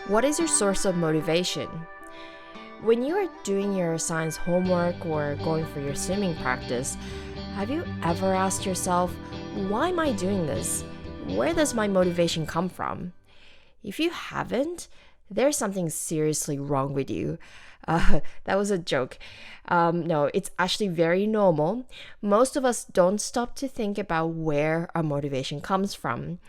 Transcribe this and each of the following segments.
What is your source of motivation? When you are doing your science homework or going for your swimming practice, have you ever asked yourself, why am I doing this? Where does my motivation come from? If you haven't, there's something seriously wrong with you. That was a joke. No, it's actually very normal. Most of us don't stop to think about where our motivation comes from.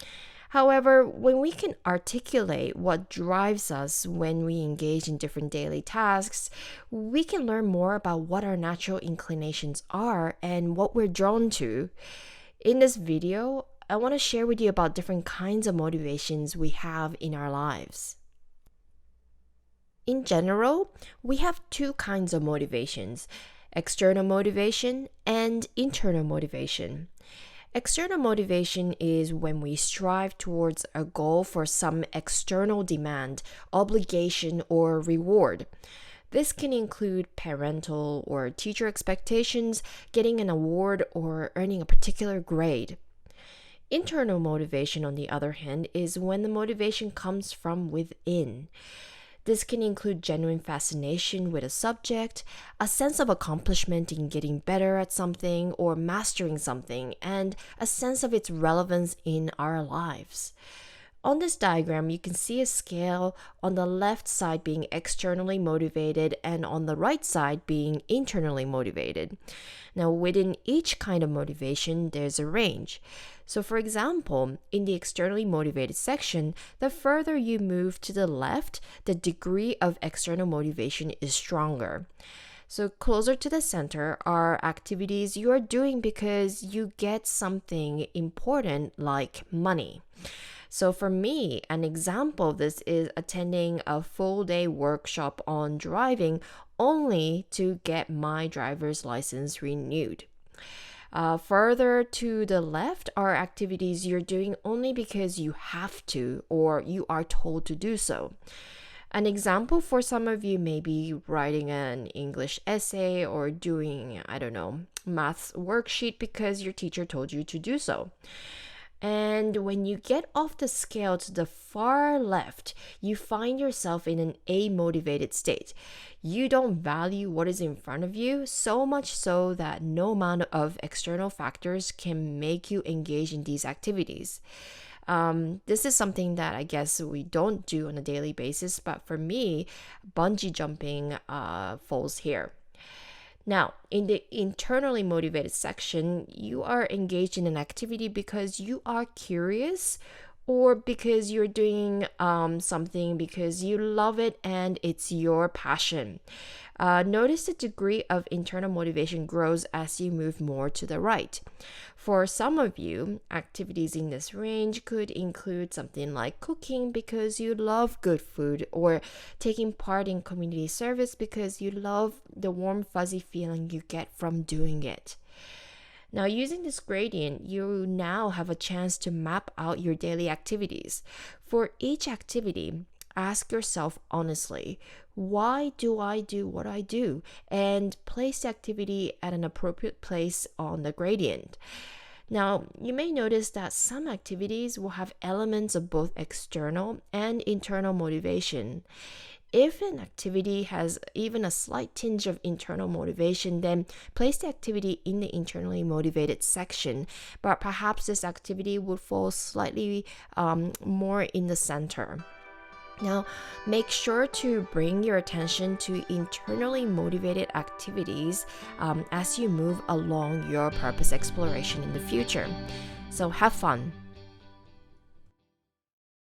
However, when we can articulate what drives us when we engage in different daily tasks, we can learn more about what our natural inclinations are and what we're drawn to. In this video, I want to share with you about different kinds of motivations we have in our lives. In general, we have two kinds of motivations: external motivation and internal motivation. External motivation is when we strive towards a goal for some external demand, obligation, or reward. This can include parental or teacher expectations, getting an award, or earning a particular grade. Internal motivation, on the other hand, is when the motivation comes from within. This can include genuine fascination with a subject, a sense of accomplishment in getting better at something or mastering something, and a sense of its relevance in our lives. On this diagram, you can see a scale on the left side being externally motivated and on the right side being internally motivated. Now, within each kind of motivation, there's a range. So, for example, in the externally motivated section, the further you move to the left, the degree of external motivation is stronger. So, closer to the center are activities you are doing because you get something important like money. So for me, an example of this is attending a full day workshop on driving only to get my driver's license renewed. Further to the left are activities you're doing only because you have to or you are told to do so. An example for some of you may be writing an English essay or doing, maths worksheet because your teacher told you to do so. And when you get off the scale to the far left, you find yourself in an A-motivated state. You don't value what is in front of you, so much so that no amount of external factors can make you engage in these activities. This is something that I guess we don't do on a daily basis, but for me, bungee jumping falls here. Now, in the internally motivated section, you are engaged in an activity because you are curious or because you're doing something because you love it and it's your passion. Notice the degree of internal motivation grows as you move more to the right. For some of you, activities in this range could include something like cooking because you love good food, or taking part in community service because you love the warm, fuzzy feeling you get from doing it. Now, using this gradient, you now have a chance to map out your daily activities. For each activity, ask yourself honestly, why do I do what I do? And place the activity at an appropriate place on the gradient. Now, you may notice that some activities will have elements of both external and internal motivation. If an activity has even a slight tinge of internal motivation, then place the activity in the internally motivated section, but perhaps this activity would fall slightly more in the center. Now, make sure to bring your attention to internally motivated activities as you move along your purpose exploration in the future. So have fun.